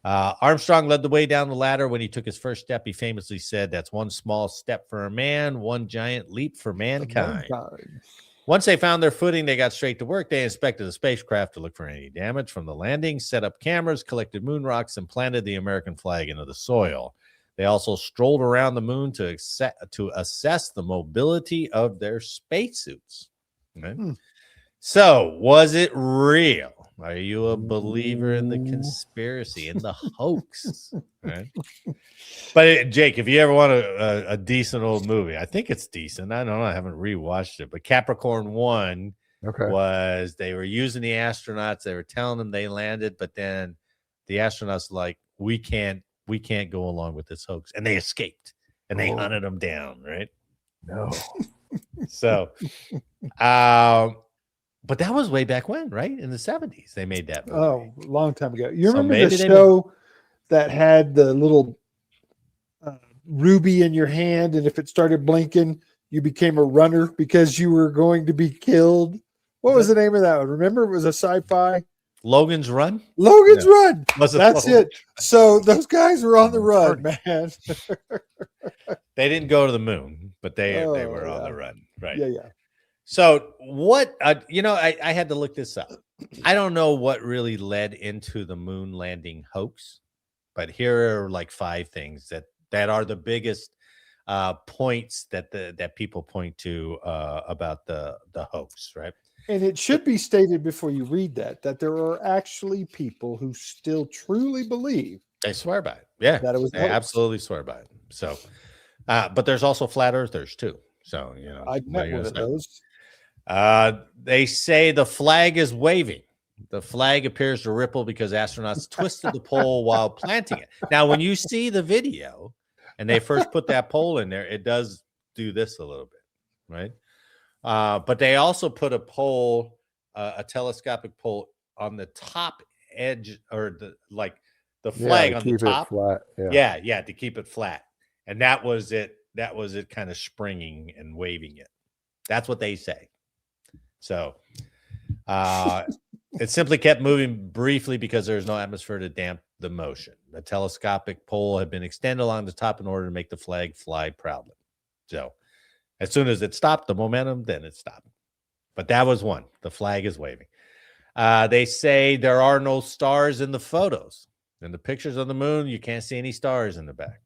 Armstrong led the way down the ladder. When he took his first step, he famously said, "That's one small step for a man, one giant leap for mankind." Once they found their footing, they got straight to work. They inspected the spacecraft to look for any damage from the landing, set up cameras, collected moon rocks, and planted the American flag into the soil. They also strolled around the moon to assess the mobility of their spacesuits. Okay? So, was it real? Are you a believer in the conspiracy, in the hoax? Right? But Jake, if you ever want a decent old movie, I think it's decent. I don't know. I haven't rewatched it, but Capricorn 1 was they were using the astronauts. They were telling them they landed, but then the astronauts were like, we can't go along with this hoax, and they escaped and they hunted them down. Right? No. So, but that was way back when, right? In the 70s, they made that movie. Oh, a long time ago. You remember the show that had the little ruby in your hand, and if it started blinking, you became a runner because you were going to be killed? What was the name of that one? Remember, it was a sci-fi. Logan's Run. Logan's Run. Was it That's Logan? it. So those guys were on the run, man. They didn't go to the moon, but they were on yeah. the run, right? Yeah. So what? I had to look this up. I don't know what really led into the moon landing hoax, but here are like 5 things that are the biggest points that people point to about the hoax, right? And it should be stated before you read that there are actually people who still truly believe They swear by it. Yeah, that it was a they hoax. absolutely swear by it. So, but there's also flat earthers too. So I've met one of those. They say the flag is waving. The flag appears to ripple because astronauts twisted the pole while planting it. Now, when you see the video and they first put that pole in there, it does do this a little bit, right? But they also put a pole, a telescopic pole on the top edge, or the flag on the top. Flat. Yeah, to keep it flat. And that was it. That was it, kind of springing and waving it. That's what they say. So it simply kept moving briefly because there's no atmosphere to damp the motion. The telescopic pole had been extended along the top in order to make the flag fly proudly. So as soon as it stopped, the momentum, then it stopped. But that was one. The flag is waving. They say there are no stars in the photos. In the pictures of the moon, you can't see any stars in the back.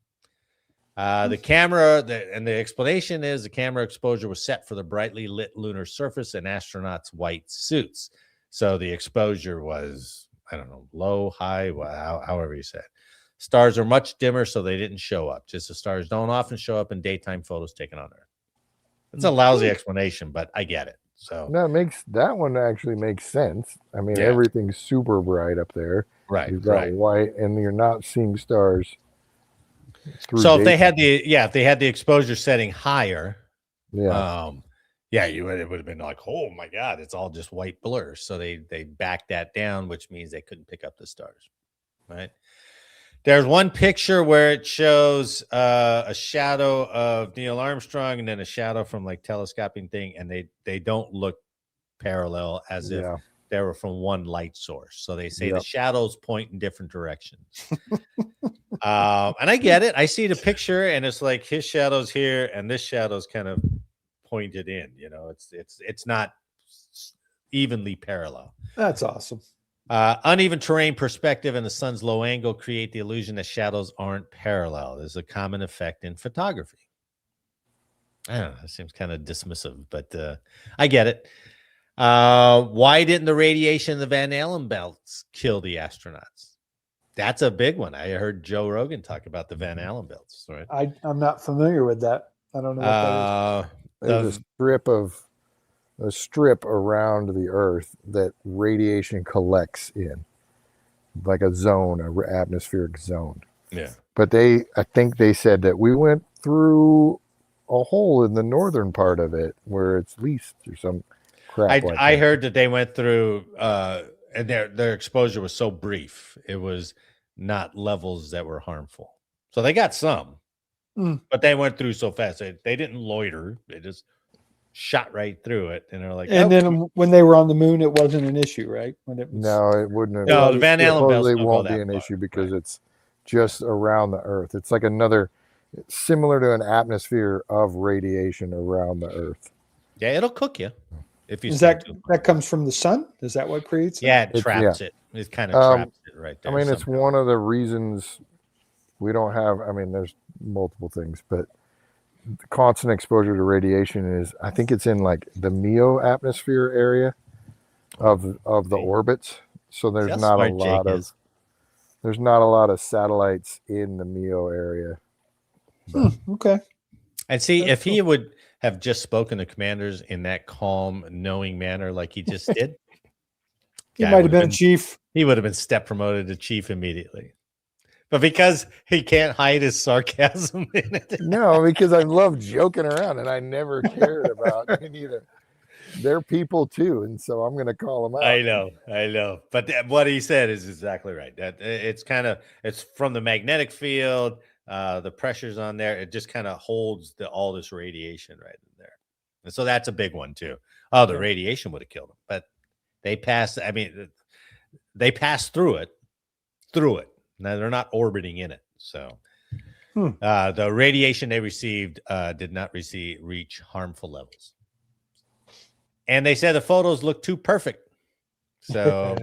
The camera, and the explanation is the camera exposure was set for the brightly lit lunar surface and astronauts' white suits. So the exposure was, I don't know, low, high, however you said. Stars are much dimmer, so they didn't show up. Just the stars don't often show up in daytime photos taken on Earth. It's a lousy explanation, but I get it. So no, that one actually makes sense. I mean, everything's super bright up there. Right. You've got white, and you're not seeing stars. So if they had the exposure setting higher, it would have been like, oh my God, it's all just white blur. So they backed that down, which means they couldn't pick up the stars. Right. There's one picture where it shows a shadow of Neil Armstrong and then a shadow from like telescoping thing, and they don't look parallel, as if they were from one light source. So they say the shadows point in different directions. And I get it. I see the picture and it's like his shadow's here and this shadow's kind of pointed in, it's not evenly parallel. That's awesome. Uneven terrain perspective and the sun's low angle create the illusion that shadows aren't parallel. There's a common effect in photography. I don't know. It seems kind of dismissive, but I get it. Why didn't the radiation in the Van Allen belts kill the astronauts? That's a big one. I heard Joe Rogan talk about the Van Allen belts. Right? I'm not familiar with that. I don't know what that is. There's a strip around the Earth that radiation collects in, like a zone, an atmospheric zone. Yeah. But I think they said that we went through a hole in the northern part of it where it's least or some crap. I heard that they went through, and their exposure was so brief. It was not levels that were harmful. So they got some, but they went through so fast. They didn't loiter. They just shot right through it. And they're like, and then when they were on the moon, it wasn't an issue, right? When it was, no, it wouldn't. No, the Van Allen belts won't be an issue because it's just around the Earth. It's like similar to an atmosphere of radiation around the Earth. Yeah, it'll cook you. If you that comes from the sun? Is that what creates it? Yeah, it traps it. It kind of traps it right there. I mean, it's one of the reasons we don't have, there's multiple things, but constant exposure to radiation is, I think it's in like the MEO atmosphere area of the orbits. So there's not a lot of satellites in the MEO area. Okay. And see, if he would have just spoken to commanders in that calm, knowing manner like he just did, he might have been chief. He would have been step promoted to chief immediately. But because he can't hide his sarcasm in it. No, because I love joking around and I never cared about it either. They're people too, and so I'm going to call them out. I know. But what he said is exactly right. That it's from the magnetic field, the pressures on there. It just kind of holds all this radiation right in there, and so that's a big one too. Oh, the radiation would have killed him, but they passed. they passed through it. Now they're not orbiting in it. So the radiation they received did not reach harmful levels. And they said the photos look too perfect. So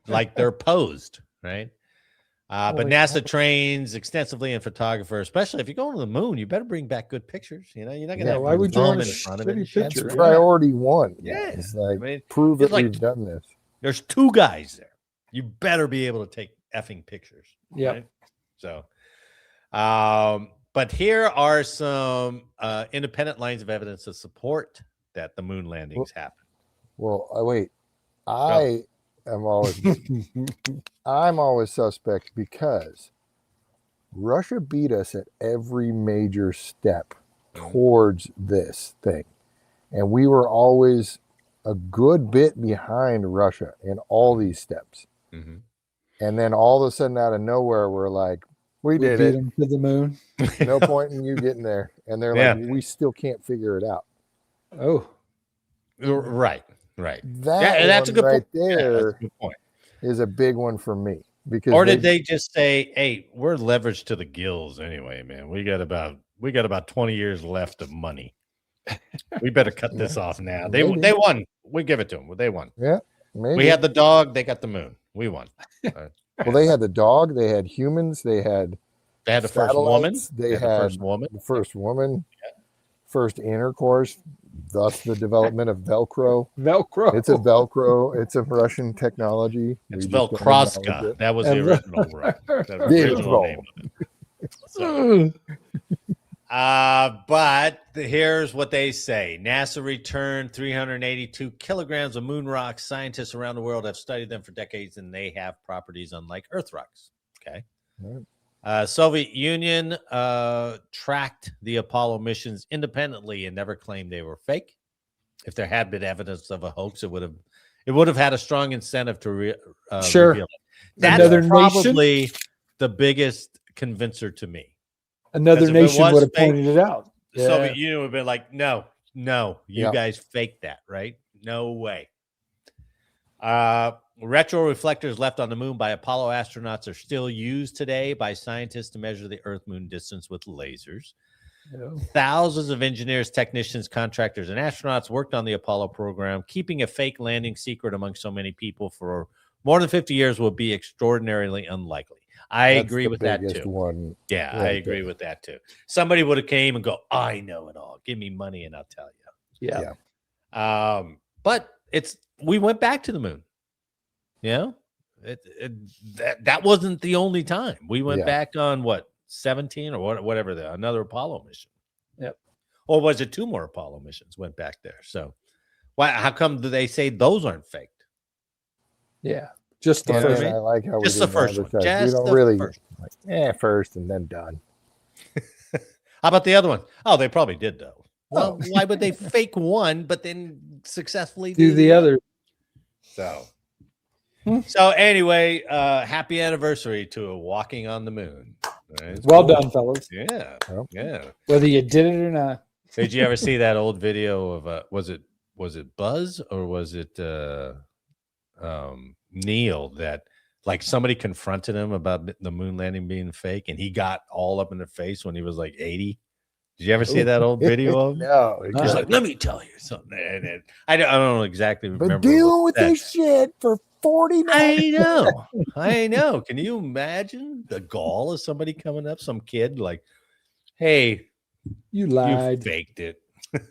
like they're posed, right? But NASA trains extensively in photographer, especially if you're going to the moon. You better bring back good pictures. You know, you're not going to have why would you drum want a in front of it. shitty That's picture? priority one. Yeah. It's like, I mean, prove it's that like- we've done this. There's 2 guys there. You better be able to take effing pictures. Yeah. Right? So, but here are some independent lines of evidence to support that the moon landings happened. Well, wait. I'm always suspect because Russia beat us at every major step towards this thing. And we were always a good bit behind Russia in all these steps. Mm-hmm. And then all of a sudden out of nowhere, we're like, we did beat it. them to the moon. No point in you getting there. And they're Yeah. like, we still can't figure it out. Oh, Right. That that's a one good right point. Yeah, that's there a good point. is a big one for me. Because Or did they just say, "Hey, we're leveraged to the gills anyway, man. We got about 20 years left of money. We better cut this off now." They won. We give it to them. They won. Yeah, maybe. We had the dog. They got the moon. We won. Well, they had the dog. They had humans. They had the first woman. satellites, They the had first woman. the first woman, first intercourse, thus the development of Velcro. Velcro. It's a Velcro. It's a Russian technology. It's We just don't Velcroska. acknowledge it. That was the original. The original name of it. But here's what they say. NASA returned 382 kilograms of moon rocks. Scientists around the world have studied them for decades, and they have properties unlike Earth rocks. Okay. Right. Soviet Union tracked the Apollo missions independently and never claimed they were fake. If there had been evidence of a hoax, it would have had a strong incentive to reveal it. That's Another probably the biggest convincer to me. Another 'Cause if it nation was would have fake, pointed it out. The Yeah. Soviet Union would have been like, no, you Yeah. guys faked that, right? No way. Retro reflectors left on the moon by Apollo astronauts are still used today by scientists to measure the Earth-Moon distance with lasers. Yeah. Thousands of engineers, technicians, contractors, and astronauts worked on the Apollo program. Keeping a fake landing secret among so many people for more than 50 years will be extraordinarily unlikely. I That's agree the with that biggest too. One. Yeah, I right agree there. with that too. Somebody would have came and go, I know it all. Give me money and I'll tell you. Yeah. But we went back to the moon. Yeah, that wasn't the only time. We went Yeah. back on 17 or whatever another Apollo mission. Yep. Or was it 2 more Apollo missions went back there? So how come do they say those aren't faked? Yeah. Just the You know what I first. mean? I like how Just we the didn't first one. advertise. We Just don't the really first first and then done. How about the other one? Oh, they probably did though. Well, why would they fake one but then successfully Do the other. So anyway, happy anniversary to Walking on the Moon. Right? Well done, fellas. Yeah. Well. Yeah. Whether you did it or not. Did you ever see that old video of was it Buzz or was it Neil that like somebody confronted him about the moon landing being fake and he got all up in the face when he was like 80? Did you ever see that old video of him? No. He's like, let me tell you something. And I don't know exactly remember. Been dealing what with that- this shit for 49 I know. Can you imagine the gall of somebody coming up, some kid like, hey, You you lied. faked it.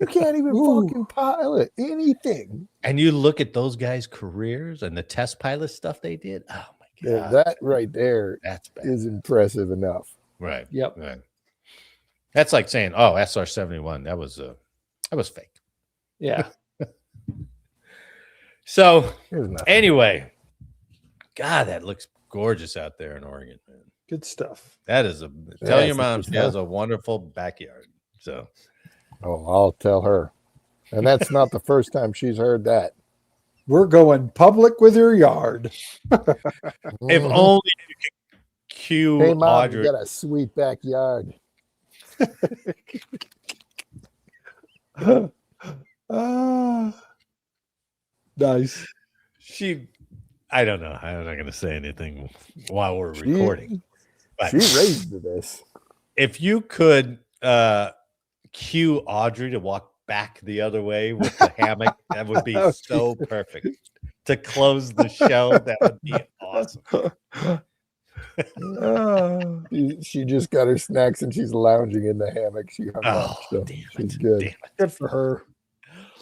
You can't even Ooh. fucking pilot anything. And you look at those guys' careers and the test pilot stuff they did. Oh my Yeah, god, that right there that's bad. is impressive enough. Right. Yep. Right. That's like saying, "Oh, SR-71, that was fake." Yeah. So Here's nothing. anyway, God, that looks gorgeous out there in Oregon, man. Good stuff. That is tell Yeah, your mom it's she has a wonderful backyard. So Oh, I'll tell her. And that's not the first time she's heard that. We're going public with your yard. if Mhm. only you could cue Hey, Mom, Audrey. you got a sweet backyard. Ah, nice. I don't know. I'm not going to say anything while we're recording. But She raised this. if you could cue Audrey to walk back the other way with the hammock, that would be so perfect. To close the show, that would be awesome. She just got her snacks and she's lounging in the hammock. She hung up, so she's good. Good for her.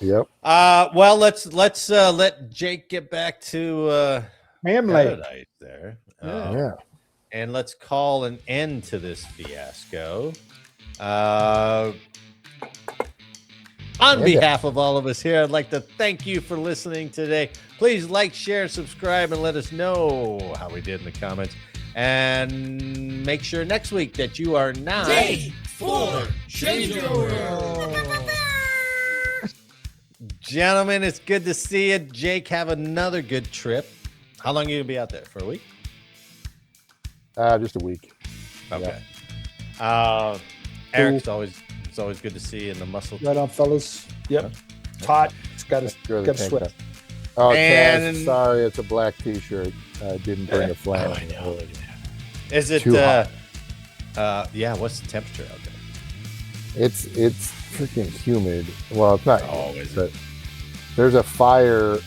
Yep. Well, let's let Jake get back to Family. paradise there. Yeah. And let's call an end to this fiasco. On behalf of all of us here, I'd like to thank you for listening today. Please like, share, subscribe, and let us know how we did in the comments. And make sure next week that you are not Gentlemen, it's good to see you. Jake, have another good trip. How long are you going to be out there? For a week? Just a week. Okay. Yeah. Eric, it's always good to see you in the muscle. Right on, fellas. Yep. It's hot. It's got to sweat. Oh, And- Kaz, sorry, it's a black T-shirt. I didn't bring a flannel. I know. Is it? Too hot. Yeah. What's the temperature out there? It's freaking humid. Well, it's not. Oh, humid, is but there's a fire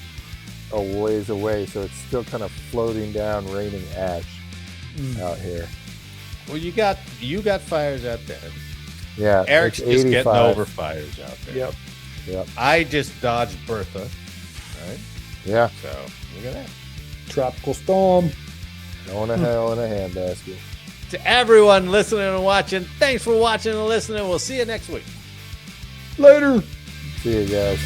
a ways away, so it's still kind of floating down, raining ash out here. Well, you got fires out there. Yeah, Eric's it's just 85. getting over fires out there. Yep. I just dodged Bertha. Right. Yeah, So look at that. Tropical storm. going to hell in a handbasket. To everyone listening and watching, thanks for watching and listening. We'll see you next week. Later. See you guys.